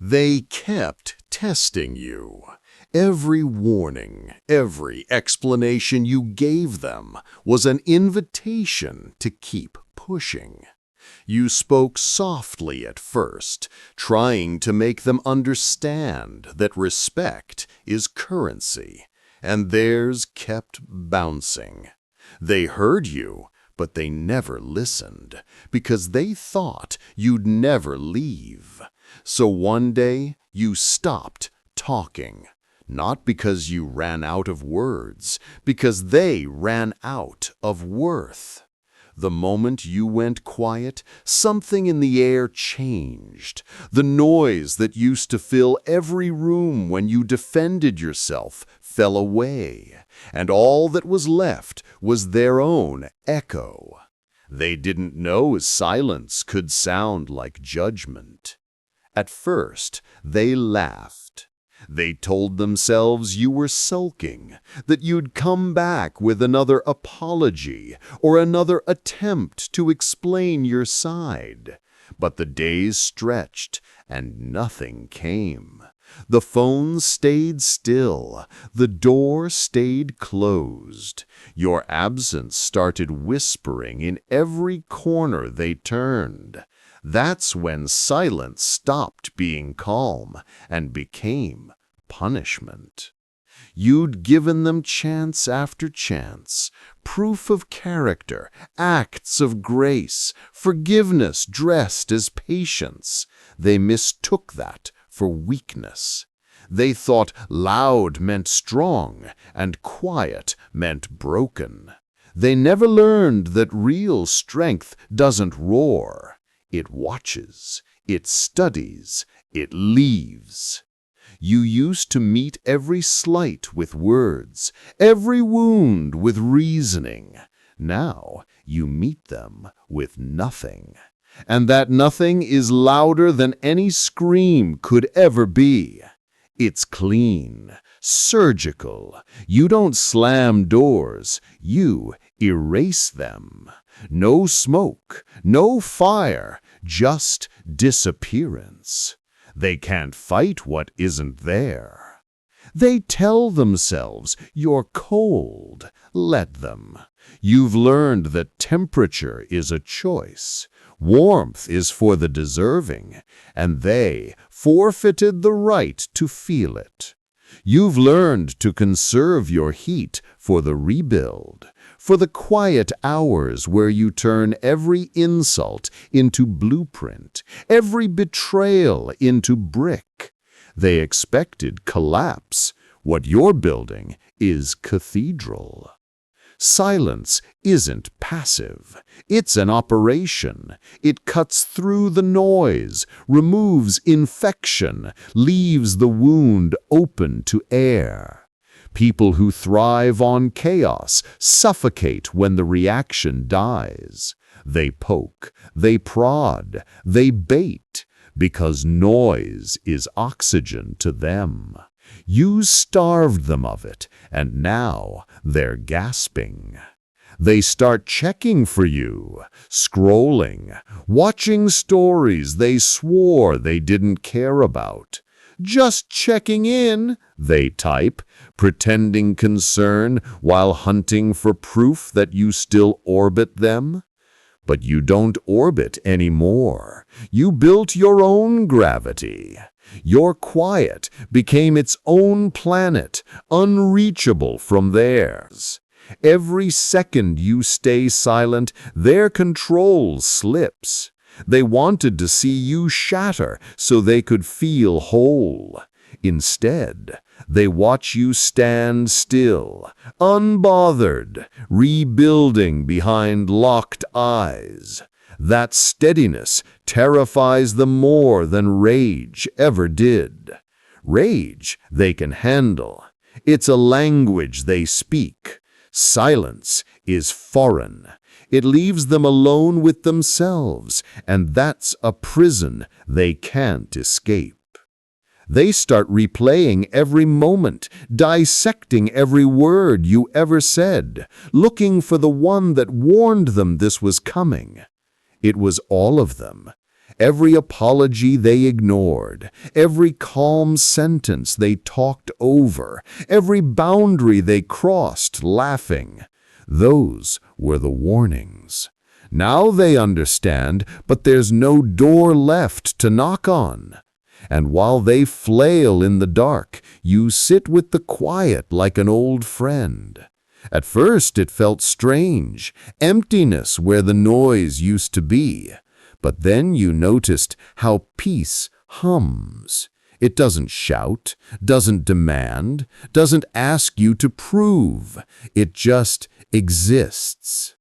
They kept testing you. Every warning, every explanation you gave them was an invitation to keep pushing. You spoke softly at first, trying to make them understand that respect is currency, and theirs kept bouncing. They heard you, but they never listened, because they thought you'd never leave. So one day, you stopped talking, not because you ran out of words, because they ran out of worth. The moment you went quiet, something in the air changed. The noise that used to fill every room when you defended yourself fell away, and all that was left was their own echo. They didn't know silence could sound like judgment. At first, they laughed. They told themselves you were sulking, that you'd come back with another apology or another attempt to explain your side. But the days stretched and nothing came. The phone stayed still. The door stayed closed. Your absence started whispering in every corner they turned. That's when silence stopped being calm and became punishment. You'd given them chance after chance, proof of character, acts of grace, forgiveness dressed as patience. They mistook that for weakness. They thought loud meant strong and quiet meant broken. They never learned that real strength doesn't roar. It watches, it studies, it leaves. You used to meet every slight with words, every wound with reasoning. Now you meet them with nothing. And that nothing is louder than any scream could ever be. It's clean, surgical. You don't slam doors, you erase them. No smoke, no fire, just disappearance. They can't fight what isn't there. They tell themselves you're cold. Let them. You've learned that temperature is a choice. Warmth is for the deserving, and they forfeited the right to feel it. You've learned to conserve your heat for the rebuild, for the quiet hours where you turn every insult into blueprint, every betrayal into brick. They expected collapse. What you're building is cathedral. Silence isn't passive. It's an operation. It cuts through the noise, removes infection, leaves the wound open to air. People who thrive on chaos suffocate when the reaction dies. They poke, they prod, they bait, because noise is oxygen to them. You starved them of it, and now they're gasping. They start checking for you, scrolling, watching stories they swore they didn't care about. Just checking in, they type, pretending concern while hunting for proof that you still orbit them. But you don't orbit anymore. You built your own gravity. Your quiet became its own planet, unreachable from theirs. Every second you stay silent, their control slips. They wanted to see you shatter so they could feel whole. Instead, they watch you stand still, unbothered, rebuilding behind locked eyes. That steadiness terrifies them more than rage ever did. Rage they can handle. It's a language they speak. Silence is foreign. It leaves them alone with themselves, and that's a prison they can't escape. They start replaying every moment, dissecting every word you ever said, looking for the one that warned them this was coming. It was all of them. every apology they ignored, every calm sentence they talked over, every boundary they crossed laughing. Those were the warnings. Now they understand, but there's no door left to knock on. And while they flail in the dark, you sit with the quiet like an old friend. At first it felt strange, emptiness where the noise used to be. But then you noticed how peace hums. It doesn't shout, doesn't demand, doesn't ask you to prove. It just exists.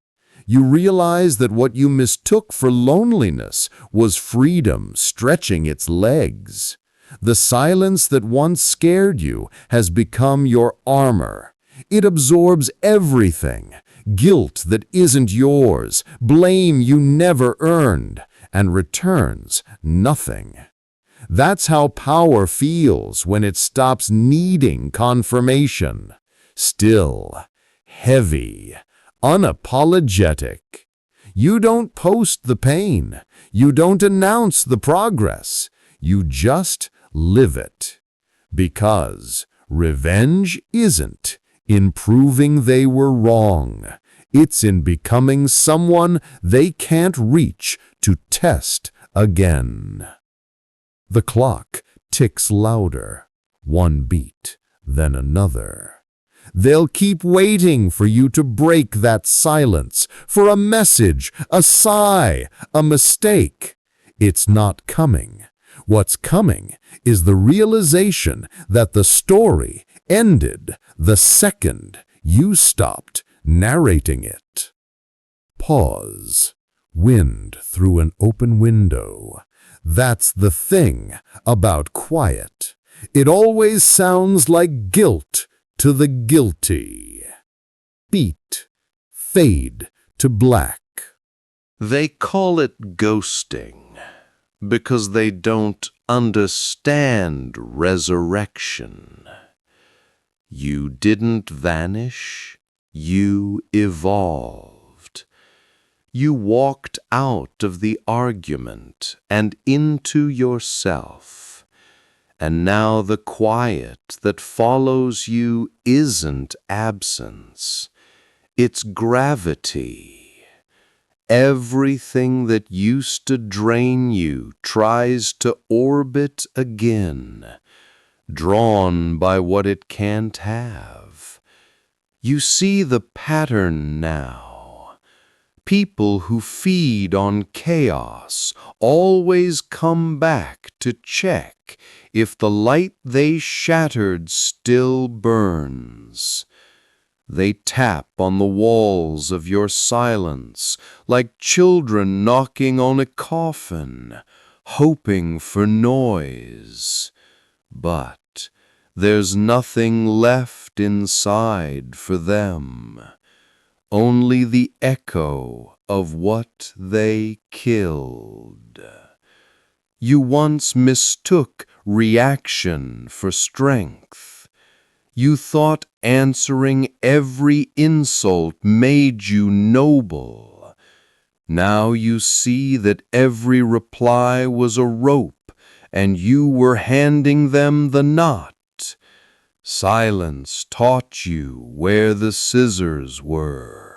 You realize that what you mistook for loneliness was freedom stretching its legs. The silence that once scared you has become your armor. It absorbs everything: guilt that isn't yours, blame you never earned, and returns nothing. That's how power feels when it stops needing confirmation. Still, heavy, unapologetic. You don't post the pain. You don't announce the progress. You just live it. Because revenge isn't in proving they were wrong. It's in becoming someone they can't reach to test again. The clock ticks louder, one beat, then another. They'll keep waiting for you to break that silence, for a message, a sigh, a mistake. It's not coming. What's coming is the realization that the story ended the second you stopped narrating it. Pause. Wind through an open window. That's the thing about quiet. It always sounds like guilt to the guilty. Beat, fade to black. They call it ghosting because they don't understand resurrection. You didn't vanish, you evolved. You walked out of the argument and into yourself. And now the quiet that follows you isn't absence, it's gravity. Everything that used to drain you tries to orbit again, drawn by what it can't have. You see the pattern now. People who feed on chaos always come back to check if the light they shattered still burns. They tap on the walls of your silence like children knocking on a coffin, hoping for noise. But there's nothing left inside for them. Only the echo of what they killed. You once mistook reaction for strength. You thought answering every insult made you noble. Now you see that every reply was a rope, and you were handing them the knot. Silence taught you where the scissors were.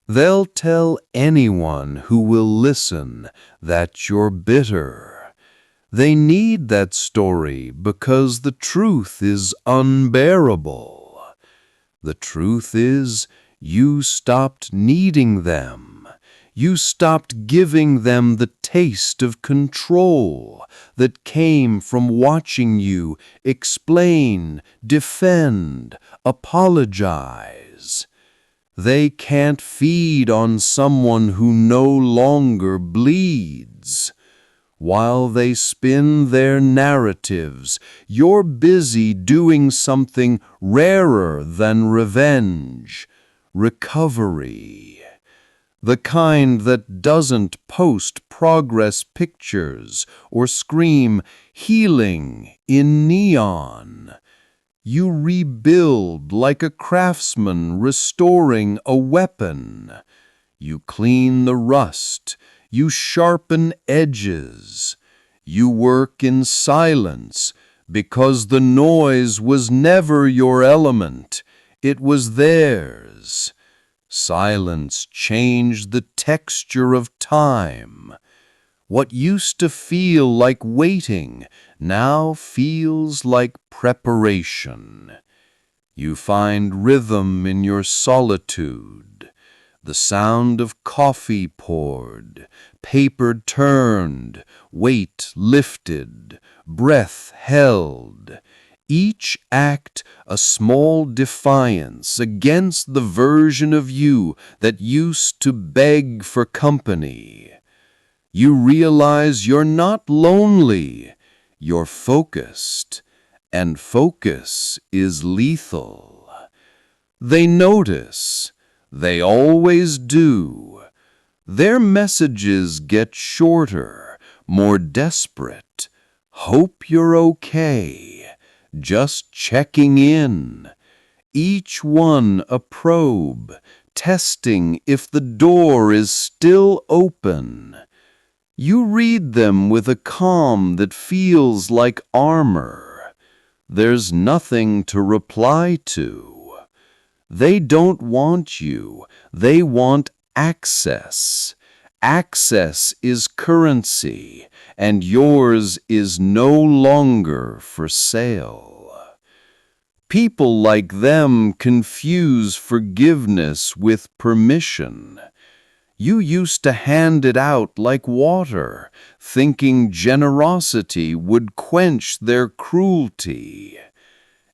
They'll tell anyone who will listen that you're bitter. They need that story because the truth is unbearable. The truth is you stopped needing them. You stopped giving them the taste of control that came from watching you explain, defend, apologize. They can't feed on someone who no longer bleeds. While they spin their narratives, you're busy doing something rarer than revenge: recovery. The kind that doesn't post progress pictures or scream healing in neon. You rebuild like a craftsman restoring a weapon. You clean the rust. You sharpen edges. You work in silence because the noise was never your element. It was theirs. Silence changed the texture of time. What used to feel like waiting now feels like preparation. You find rhythm in your solitude, the sound of coffee poured, paper turned, weight lifted, breath held. Each act a small defiance against the version of you that used to beg for company. You realize you're not lonely, you're focused, and focus is lethal. They notice, they always do. Their messages get shorter, more desperate. Hope you're okay, just checking in. Each one a probe, testing if the door is still open. You read them with a calm that feels like armor. There's nothing to reply to. They don't want you, they want access. Access is currency, and yours is no longer for sale. People like them confuse forgiveness with permission. You used to hand it out like water, thinking generosity would quench their cruelty.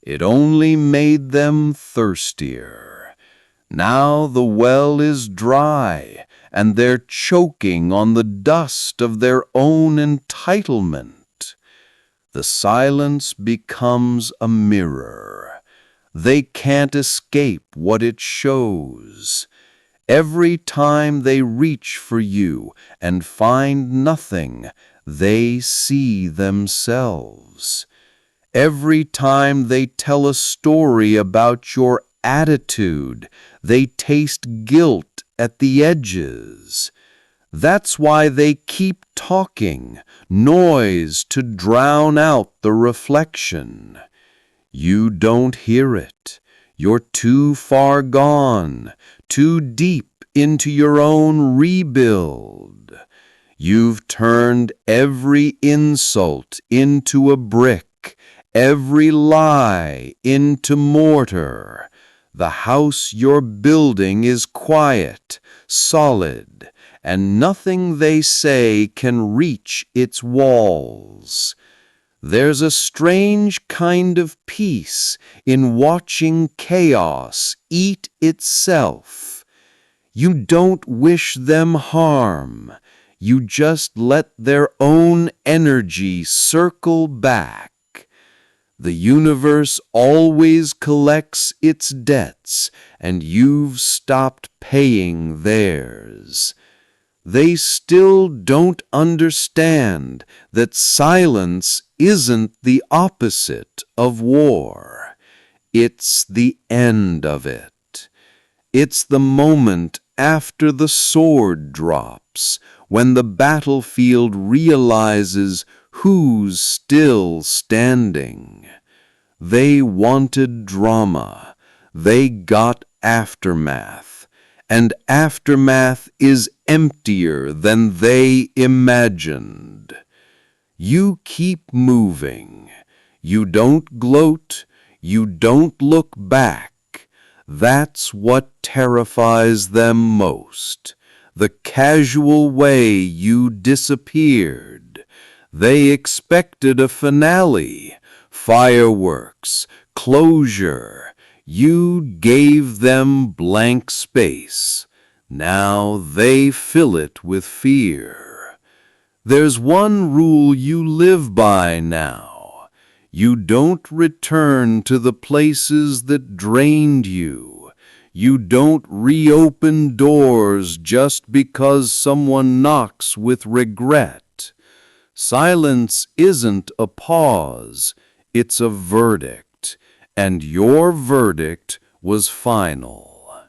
It only made them thirstier. Now the well is dry, and they're choking on the dust of their own entitlement. The silence becomes a mirror. They can't escape what it shows. Every time they reach for you and find nothing, they see themselves. Every time they tell a story about your attitude, they taste guilt at the edges. That's why they keep talking, noise to drown out the reflection. You don't hear it. You're too far gone, too deep into your own rebuild. You've turned every insult into a brick, every lie into mortar. The house you're building is quiet, solid, and nothing they say can reach its walls. There's a strange kind of peace in watching chaos eat itself. You don't wish them harm. You just let their own energy circle back. The universe always collects its debts, and you've stopped paying theirs. They still don't understand that silence isn't the opposite of war. It's the end of it. It's the moment after the sword drops, when the battlefield realizes who's still standing. They wanted drama. They got aftermath. And aftermath is emptier than they imagined. You keep moving. You don't gloat. You don't look back. That's what terrifies them most. The casual way you disappeared. They expected a finale, fireworks, closure. You gave them blank space. Now they fill it with fear. There's one rule you live by now. You don't return to the places that drained you. You don't reopen doors just because someone knocks with regret. Silence isn't a pause, it's a verdict. And your verdict was final.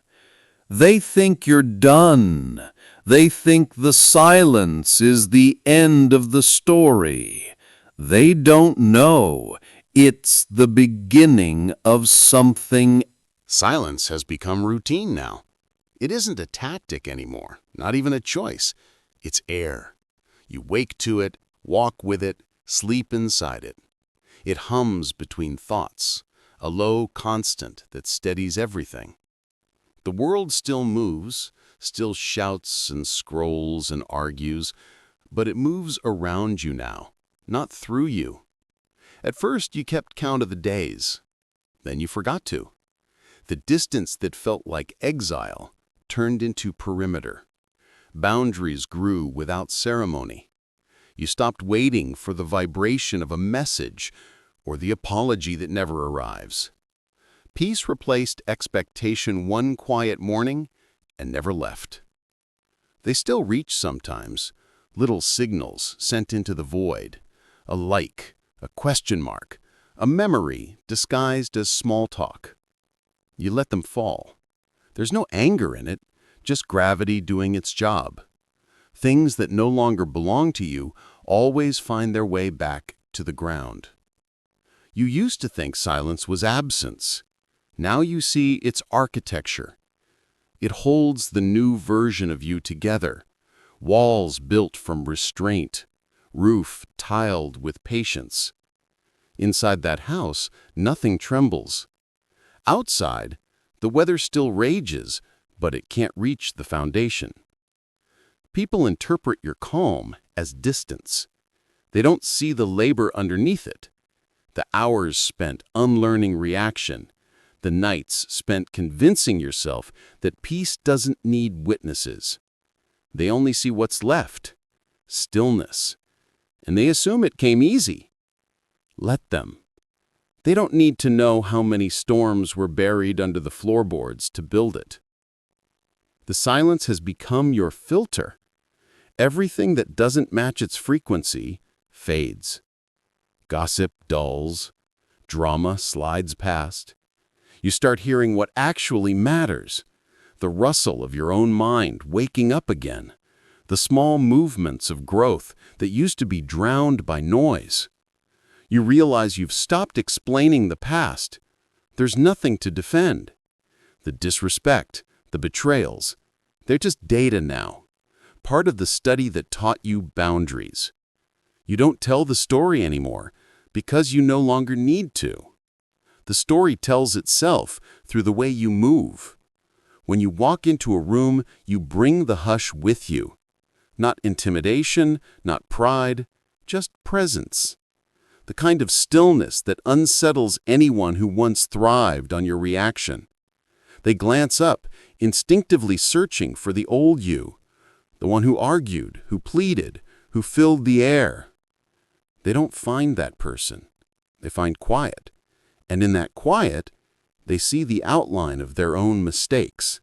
They think you're done. They think the silence is the end of the story. They don't know it's the beginning of something. Silence has become routine now. It isn't a tactic anymore, not even a choice. It's air. You wake to it, walk with it, sleep inside it. It hums between thoughts, a low constant that steadies everything. The world still moves, still shouts and scrolls and argues, but it moves around you now, not through you. At first, you kept count of the days. Then you forgot to. The distance that felt like exile turned into perimeter. Boundaries grew without ceremony. You stopped waiting for the vibration of a message or the apology that never arrives. Peace replaced expectation one quiet morning and never left. They still reach sometimes, little signals sent into the void, a like, a question mark, a memory disguised as small talk. You let them fall. There's no anger in it, just gravity doing its job. Things that no longer belong to you always find their way back to the ground. You used to think silence was absence. Now you see its architecture. It holds the new version of you together. Walls built from restraint, roof tiled with patience. Inside that house, nothing trembles. Outside, the weather still rages, but it can't reach the foundation. People interpret your calm as distance. They don't see the labor underneath it. The hours spent unlearning reaction, the nights spent convincing yourself that peace doesn't need witnesses. They only see what's left, stillness, and they assume it came easy. Let them. They don't need to know how many storms were buried under the floorboards to build it. The silence has become your filter. Everything that doesn't match its frequency fades. Gossip dulls. Drama slides past. You start hearing what actually matters. The rustle of your own mind waking up again. The small movements of growth that used to be drowned by noise. You realize you've stopped explaining the past. There's nothing to defend. The disrespect, the betrayals, they're just data now. Part of the study that taught you boundaries. You don't tell the story anymore because you no longer need to. The story tells itself through the way you move. When you walk into a room, you bring the hush with you. Not intimidation, not pride, just presence. The kind of stillness that unsettles anyone who once thrived on your reaction. They glance up, instinctively searching for the old you, the one who argued, who pleaded, who filled the air. They don't find that person. They find quiet. And in that quiet, they see the outline of their own mistakes.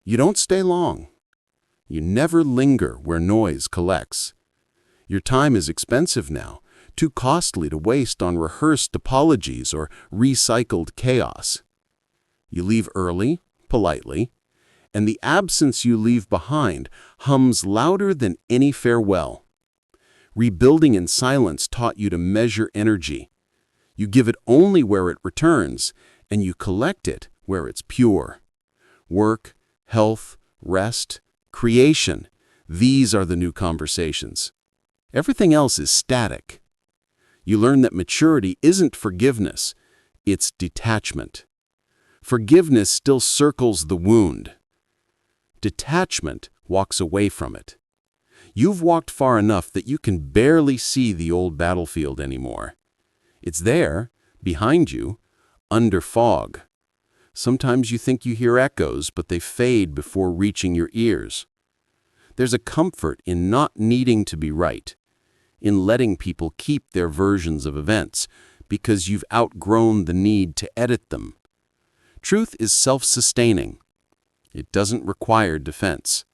You don't stay long. You never linger where noise collects. Your time is expensive now, too costly to waste on rehearsed apologies or recycled chaos. You leave early, politely, and the absence you leave behind hums louder than any farewell. Rebuilding in silence taught you to measure energy. You give it only where it returns, and you collect it where it's pure. Work, health, rest, creation, these are the new conversations. Everything else is static. You learn that maturity isn't forgiveness, it's detachment. Forgiveness still circles the wound. Detachment walks away from it. You've walked far enough that you can barely see the old battlefield anymore. It's there, behind you, under fog. Sometimes you think you hear echoes, but they fade before reaching your ears. There's a comfort in not needing to be right, in letting people keep their versions of events, because you've outgrown the need to edit them. Truth is self-sustaining. It doesn't require defense.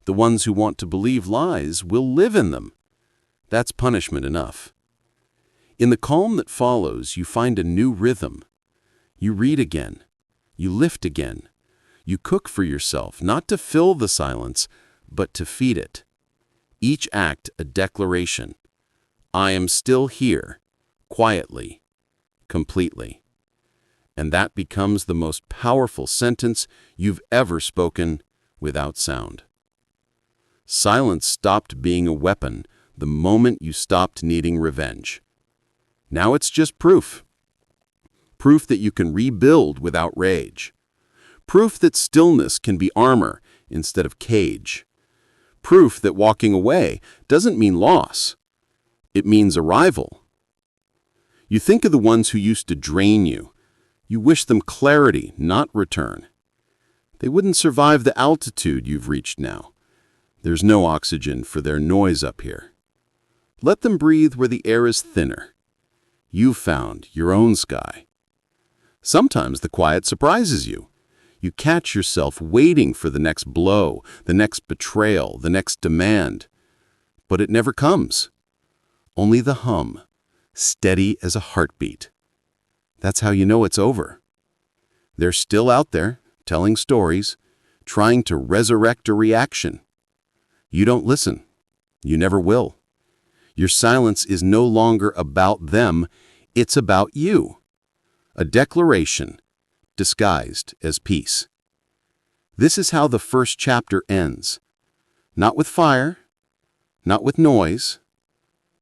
The ones who want to believe lies will live in them. That's punishment enough. In the calm that follows, you find a new rhythm. You read again. You lift again. You cook for yourself, not to fill the silence, but to feed it. Each act a declaration. I am still here, quietly, completely. And that becomes the most powerful sentence you've ever spoken without sound. Silence stopped being a weapon the moment you stopped needing revenge. Now it's just proof. Proof that you can rebuild without rage. Proof that stillness can be armor instead of cage. Proof that walking away doesn't mean loss. It means arrival. You think of the ones who used to drain you. You wish them clarity, not return. They wouldn't survive the altitude you've reached now. There's no oxygen for their noise up here. Let them breathe where the air is thinner. You've found your own sky. Sometimes the quiet surprises you. You catch yourself waiting for the next blow, the next betrayal, the next demand. But it never comes. Only the hum, steady as a heartbeat. That's how you know it's over. They're still out there, telling stories, trying to resurrect a reaction. You don't listen. You never will. Your silence is no longer about them, it's about you. A declaration, disguised as peace. This is how the first chapter ends. Not with fire, not with noise,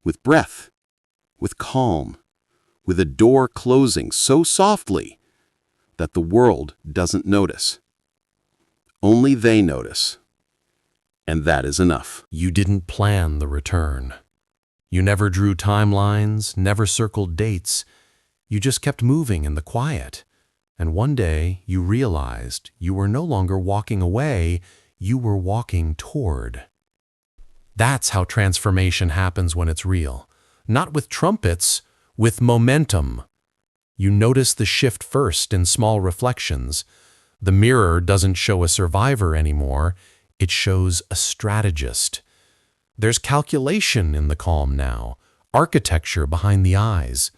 with breath, with calm, with a door closing so softly that the world doesn't notice. Only they notice. And that is enough. You didn't plan the return. You never drew timelines, never circled dates. You just kept moving in the quiet. And one day you realized you were no longer walking away, you were walking toward. That's how transformation happens when it's real. Not with trumpets, with momentum. You notice the shift first in small reflections. The mirror doesn't show a survivor anymore, it shows a strategist. There's calculation in the calm now, architecture behind the eyes.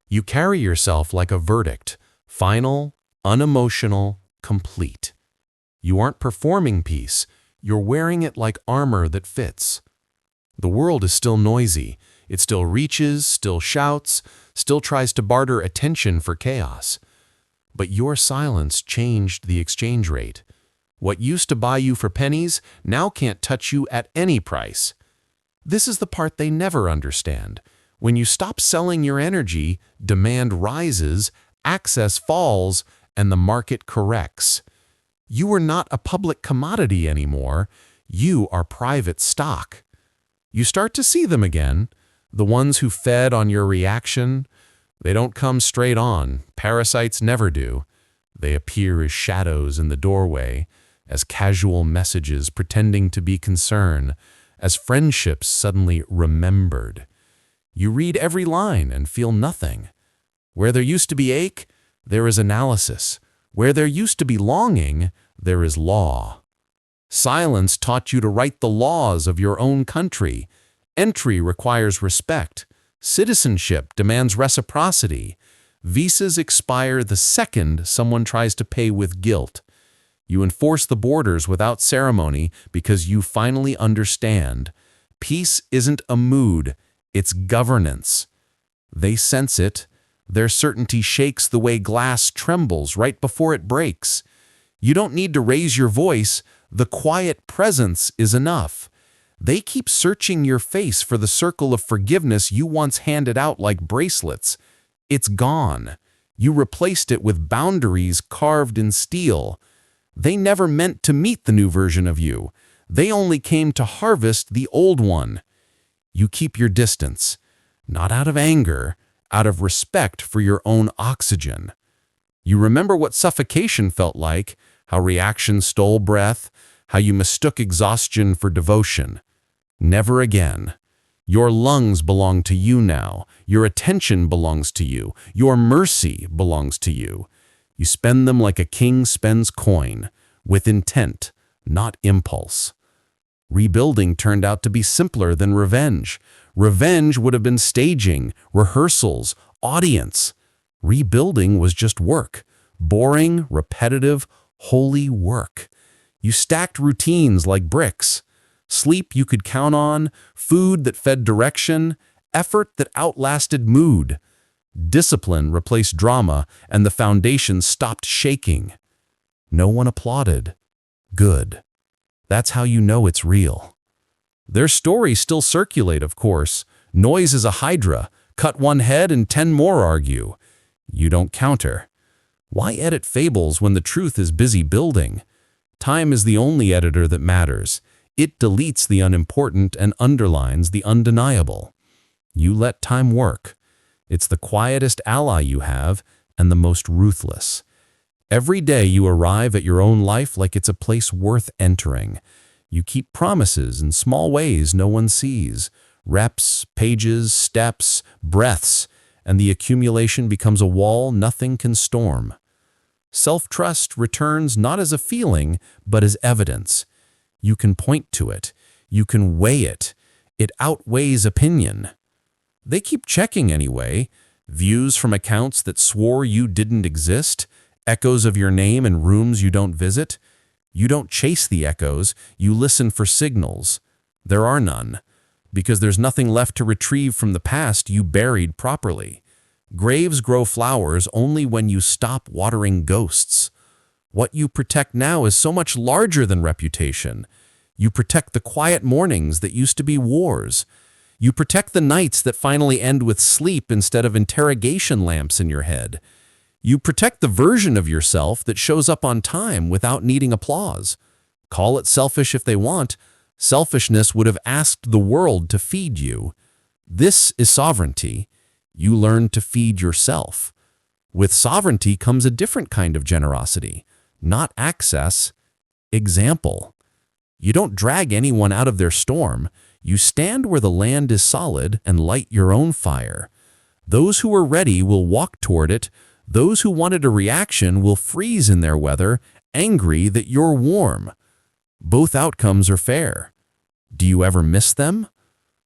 You carry yourself like a verdict, final, unemotional, complete. You aren't performing peace, you're wearing it like armor that fits. The world is still noisy. It still reaches, still shouts, still tries to barter attention for chaos. But your silence changed the exchange rate. What used to buy you for pennies now can't touch you at any price. This is the part they never understand. When you stop selling your energy, demand rises, access falls, and the market corrects. You are not a public commodity anymore. You are private stock. You start to see them again, the ones who fed on your reaction. They don't come straight on. Parasites never do. They appear as shadows in the doorway, as casual messages pretending to be concern, as friendships suddenly remembered. You read every line and feel nothing. Where there used to be ache, there is analysis. Where there used to be longing, there is law. Silence taught you to write the laws of your own country. Entry requires respect. Citizenship demands reciprocity. Visas expire the second someone tries to pay with guilt. You enforce the borders without ceremony because you finally understand. Peace isn't a mood, it's governance. They sense it. Their certainty shakes the way glass trembles right before it breaks. You don't need to raise your voice. The quiet presence is enough. They keep searching your face for the circle of forgiveness you once handed out like bracelets. It's gone. You replaced it with boundaries carved in steel. They never meant to meet the new version of you. They only came to harvest the old one. You keep your distance, not out of anger, out of respect for your own oxygen. You remember what suffocation felt like, how reaction stole breath, how you mistook exhaustion for devotion. Never again. Your lungs belong to you now. Your attention belongs to you. Your mercy belongs to you. You spend them like a king spends coin, with intent, not impulse. Rebuilding turned out to be simpler than revenge. Revenge would have been staging, rehearsals, audience. Rebuilding was just work. Boring, repetitive, holy work. You stacked routines like bricks. sleep you could count on, food that fed direction, effort that outlasted mood. Discipline replaced drama, and the foundation stopped shaking. No one applauded. Good. That's how you know it's real. Their stories still circulate, of course. Noise is a hydra. Cut one head and 10 more argue. You don't counter. Why edit fables when the truth is busy building? Time is the only editor that matters. It deletes the unimportant and underlines the undeniable. You let time work. It's the quietest ally you have and the most ruthless. Every day you arrive at your own life like it's a place worth entering. You keep promises in small ways no one sees. Reps, pages, steps, breaths, and the accumulation becomes a wall nothing can storm. Self-trust returns not as a feeling, but as evidence. You can point to it. You can weigh it. It outweighs opinion. They keep checking anyway. Views from accounts that swore you didn't exist, echoes of your name in rooms you don't visit. You don't chase the echoes, you listen for signals. There are none, because there's nothing left to retrieve from the past you buried properly. Graves grow flowers only when you stop watering ghosts. What you protect now is so much larger than reputation. You protect the quiet mornings that used to be wars. You protect the nights that finally end with sleep instead of interrogation lamps in your head. You protect the version of yourself that shows up on time without needing applause. Call it selfish if they want. Selfishness would have asked the world to feed you. This is sovereignty. You learn to feed yourself. With sovereignty comes a different kind of generosity, not access, example. You don't drag anyone out of their storm. You stand where the land is solid and light your own fire. Those who are ready will walk toward it. Those who wanted a reaction will freeze in their weather, angry that you're warm. Both outcomes are fair. Do you ever miss them?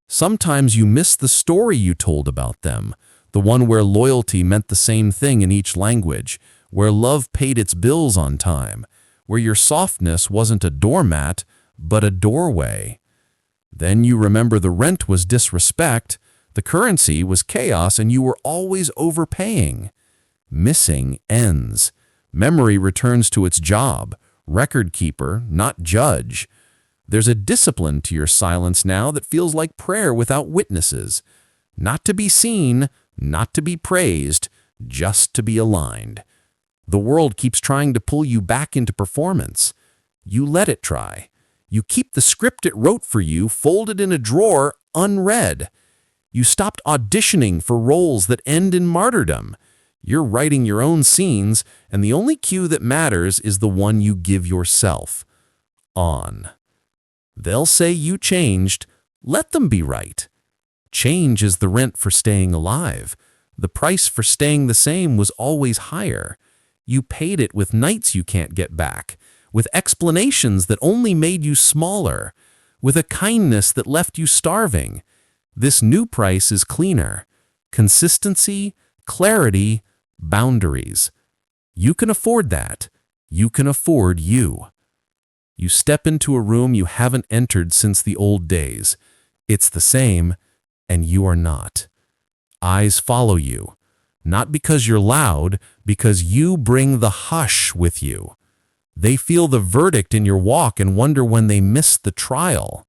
Sometimes you miss the story you told about them, the one where loyalty meant the same thing in each language, where love paid its bills on time, where your softness wasn't a doormat, but a doorway. Then you remember the rent was disrespect, the currency was chaos, and you were always overpaying. Missing ends. Memory returns to its job, record keeper, not judge. There's a discipline to your silence now that feels like prayer without witnesses. Not to be seen, not to be praised, just to be aligned. The world keeps trying to pull you back into performance. You let it try. You keep the script it wrote for you folded in a drawer, unread. You stopped auditioning for roles that end in martyrdom. You're writing your own scenes, and the only cue that matters is the one you give yourself. On. They'll say you changed. Let them be right. Change is the rent for staying alive. The price for staying the same was always higher. You paid it with nights you can't get back, with explanations that only made you smaller, with a kindness that left you starving. This new price is cleaner. Consistency, clarity, boundaries. You can afford that. You can afford you. You step into a room you haven't entered since the old days. It's the same, and you are not. Eyes follow you, not because you're loud, because you bring the hush with you. They feel the verdict in your walk and wonder when they missed the trial.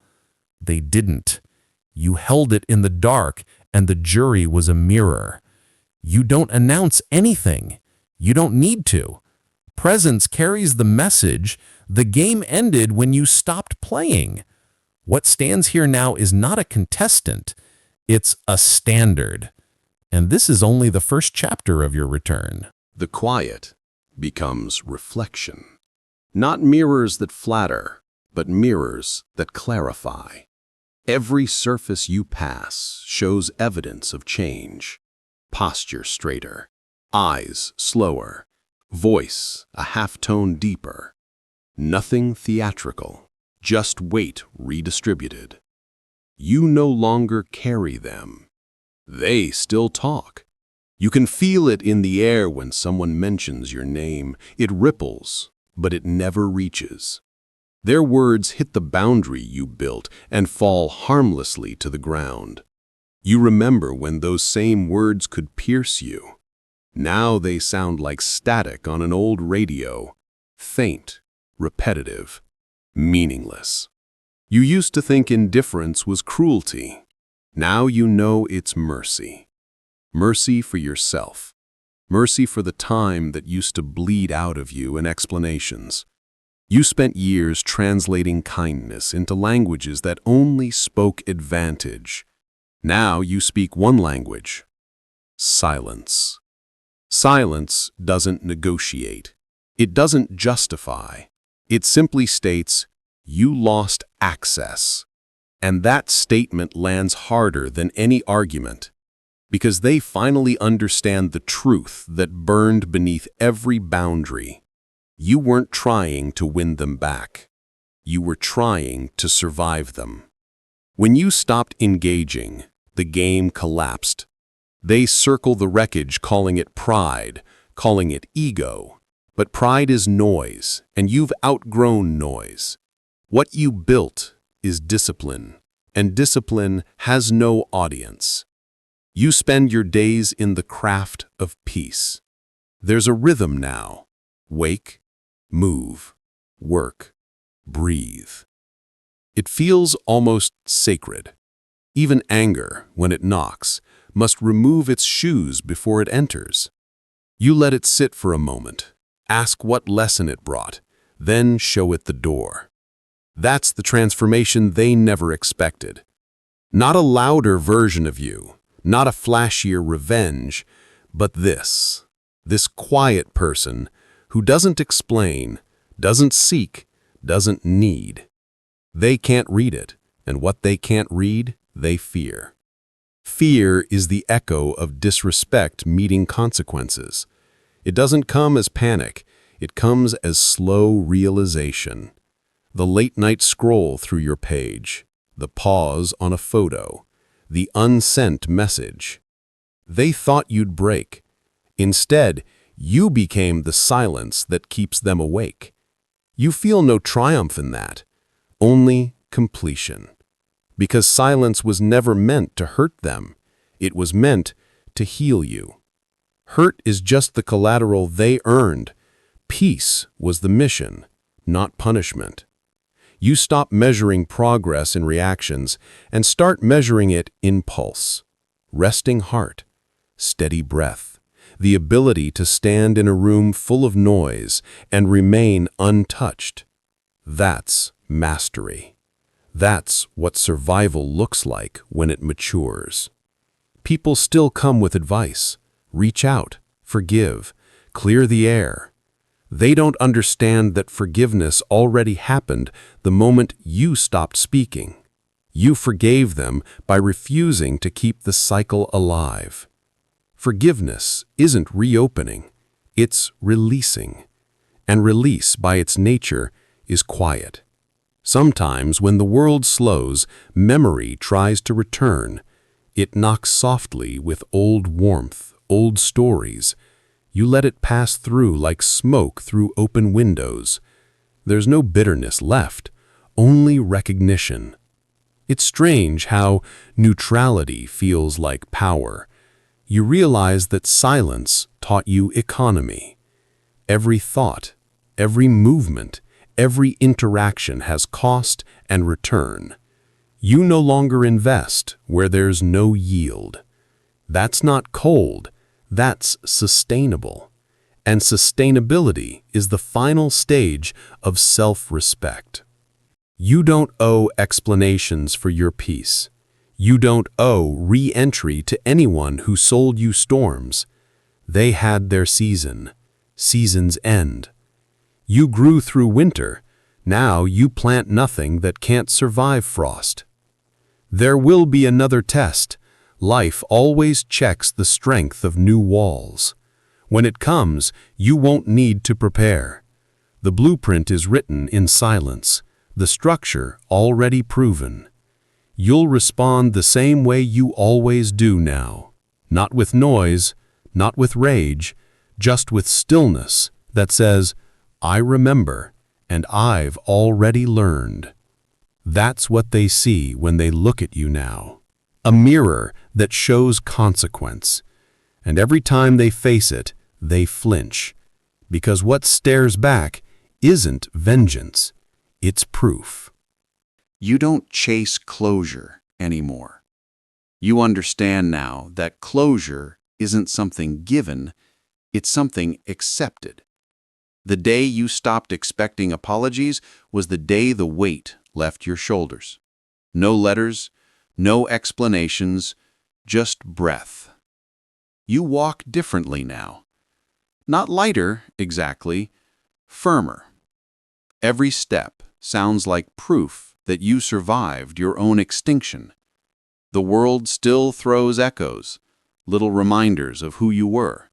They didn't. You held it in the dark, and the jury was a mirror. You don't announce anything. You don't need to. Presence carries the message. The game ended when you stopped playing. What stands here now is not a contestant. It's a standard. And this is only the first chapter of your return. The quiet becomes reflection. Not mirrors that flatter, but mirrors that clarify. Every surface you pass shows evidence of change. Posture straighter, eyes slower, voice a half-tone deeper. Nothing theatrical, just weight redistributed. You no longer carry them. They still talk. You can feel it in the air when someone mentions your name. It ripples, but it never reaches. Their words hit the boundary you built and fall harmlessly to the ground. You remember when those same words could pierce you. Now they sound like static on an old radio, faint, repetitive, meaningless. You used to think indifference was cruelty. Now you know it's mercy. Mercy for yourself. Mercy for the time that used to bleed out of you in explanations. You spent years translating kindness into languages that only spoke advantage. Now you speak one language: silence. Silence doesn't negotiate. It doesn't justify. It simply states, you lost access. And that statement lands harder than any argument, because they finally understand the truth that burned beneath every boundary. You weren't trying to win them back. You were trying to survive them. When you stopped engaging, the game collapsed. They circle the wreckage calling it pride, calling it ego. But pride is noise, and you've outgrown noise. What you built is discipline, and discipline has no audience. You spend your days in the craft of peace. There's a rhythm now. Wake, move, work, breathe. It feels almost sacred. Even anger, when it knocks, must remove its shoes before it enters. You let it sit for a moment, ask what lesson it brought, then show it the door. That's the transformation they never expected. Not a louder version of you, not a flashier revenge, but this quiet person who doesn't explain, doesn't seek, doesn't need. They can't read it, and what they can't read, they fear. Fear is the echo of disrespect meeting consequences. It doesn't come as panic, it comes as slow realization. The late-night scroll through your page, the pause on a photo, the unsent message. They thought you'd break. Instead, you became the silence that keeps them awake. You feel no triumph in that, only completion. Because silence was never meant to hurt them. It was meant to heal you. Hurt is just the collateral they earned. Peace was the mission, not punishment. You stop measuring progress in reactions and start measuring it in pulse. Resting heart, steady breath, the ability to stand in a room full of noise and remain untouched. That's mastery. That's what survival looks like when it matures. People still come with advice. Reach out, forgive, clear the air. They don't understand that forgiveness already happened the moment you stopped speaking. You forgave them by refusing to keep the cycle alive. Forgiveness isn't reopening, it's releasing. And release, by its nature, is quiet. Sometimes, when the world slows, memory tries to return. It knocks softly with old warmth, old stories. You let it pass through like smoke through open windows. There's no bitterness left, only recognition. It's strange how neutrality feels like power. You realize that silence taught you economy. Every thought, every movement, every interaction has cost and return. You no longer invest where there's no yield. That's not cold. That's sustainable. And sustainability is the final stage of self-respect. You don't owe explanations for your peace. You don't owe re-entry to anyone who sold you storms. They had their season. Seasons end. You grew through winter. Now you plant nothing that can't survive frost. There will be another test. Life always checks the strength of new walls. When it comes, you won't need to prepare. The blueprint is written in silence, the structure already proven. You'll respond the same way you always do now. Not with noise, not with rage, just with stillness that says, I remember, and I've already learned. That's what they see when they look at you now. A mirror that shows consequence. And every time they face it, they flinch. Because what stares back isn't vengeance, it's proof. You don't chase closure anymore. You understand now that closure isn't something given, it's something accepted. The day you stopped expecting apologies was the day the weight left your shoulders. No letters, no explanations, just breath. You walk differently now. Not lighter, exactly, firmer. Every step sounds like proof that you survived your own extinction. The world still throws echoes, little reminders of who you were,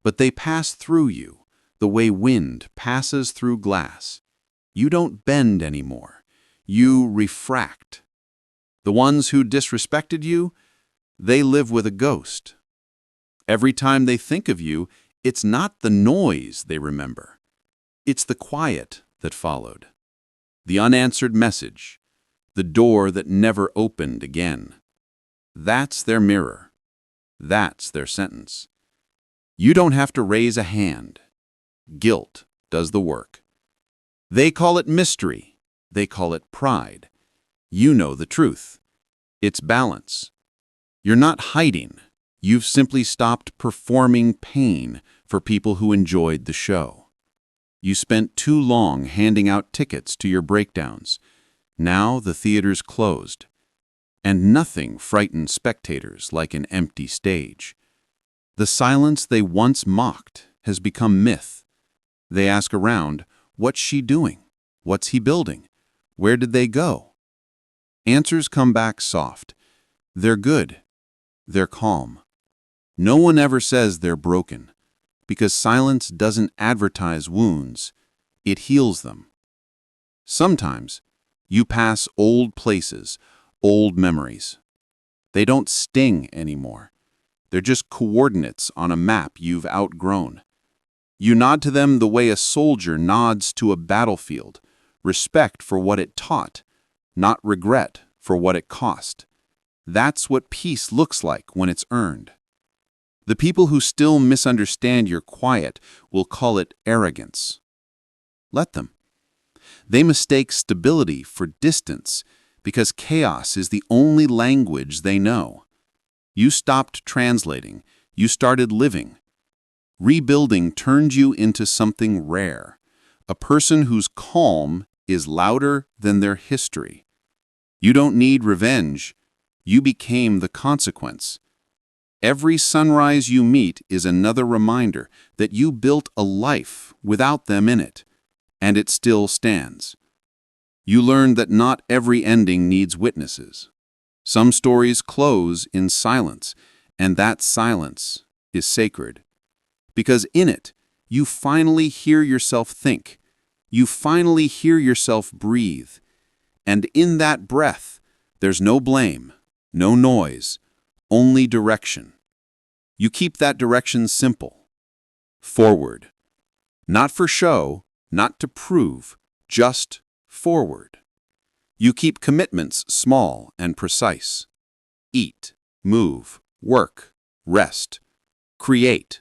but they pass through you the way wind passes through glass. You don't bend anymore. You refract. The ones who disrespected you, they live with a ghost. Every time they think of you, it's not the noise they remember. It's the quiet that followed. The unanswered message. The door that never opened again. That's their mirror. That's their sentence. You don't have to raise a hand. Guilt does the work. They call it mystery. They call it pride. You know the truth. It's balance. You're not hiding. You've simply stopped performing pain for people who enjoyed the show. You spent too long handing out tickets to your breakdowns. Now the theater's closed. And nothing frightens spectators like an empty stage. The silence they once mocked has become myth. They ask around, what's she doing? What's he building? Where did they go? Answers come back soft. They're good. They're calm. No one ever says they're broken, because silence doesn't advertise wounds, it heals them. Sometimes you pass old places, old memories. They don't sting anymore. They're just coordinates on a map you've outgrown. You nod to them the way a soldier nods to a battlefield, respect for what it taught, not regret for what it cost. That's what peace looks like when it's earned. The people who still misunderstand your quiet will call it arrogance. Let them. They mistake stability for distance because chaos is the only language they know. You stopped translating. You started living. Rebuilding turned you into something rare, a person whose calm is louder than their history. You don't need revenge. You became the consequence. Every sunrise you meet is another reminder that you built a life without them in it, and it still stands. You learned that not every ending needs witnesses. Some stories close in silence, and that silence is sacred. Because in it, you finally hear yourself think. You finally hear yourself breathe. And in that breath, there's no blame, no noise, only direction. You keep that direction simple. Forward. Not for show, not to prove, just forward. You keep commitments small and precise. Eat, move, work, rest, create.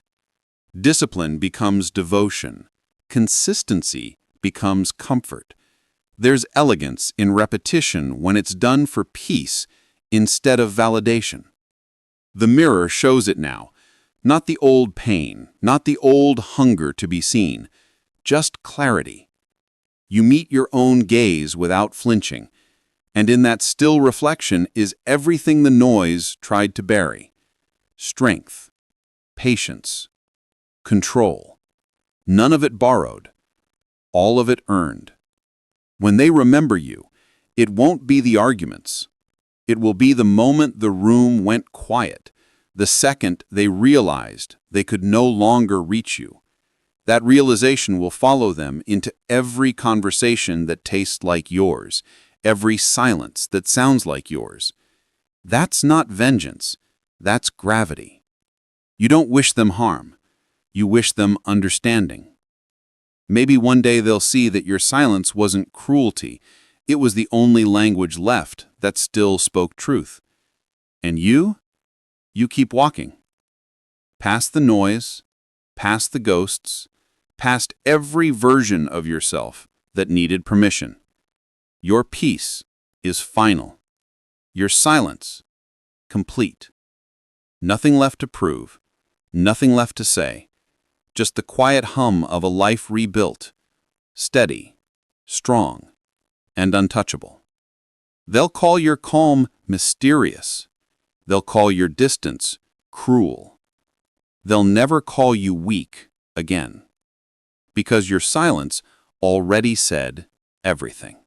Discipline becomes devotion. Consistency becomes comfort. There's elegance in repetition when it's done for peace instead of validation. The mirror shows it now. Not the old pain, not the old hunger to be seen, just clarity. You meet your own gaze without flinching, and in that still reflection is everything the noise tried to bury. Strength, patience, control. None of it borrowed, all of it earned. When they remember you, it won't be the arguments. It will be the moment the room went quiet, the second they realized they could no longer reach you. That realization will follow them into every conversation that tastes like yours, every silence that sounds like yours. That's not vengeance, that's gravity. You don't wish them harm, you wish them understanding. Maybe one day they'll see that your silence wasn't cruelty. It was the only language left that still spoke truth. And you keep walking. Past the noise, past the ghosts, past every version of yourself that needed permission. Your peace is final. Your silence, complete. Nothing left to prove, nothing left to say. Just the quiet hum of a life rebuilt, steady, strong, and untouchable. They'll call your calm mysterious. They'll call your distance cruel. They'll never call you weak again, because your silence already said everything.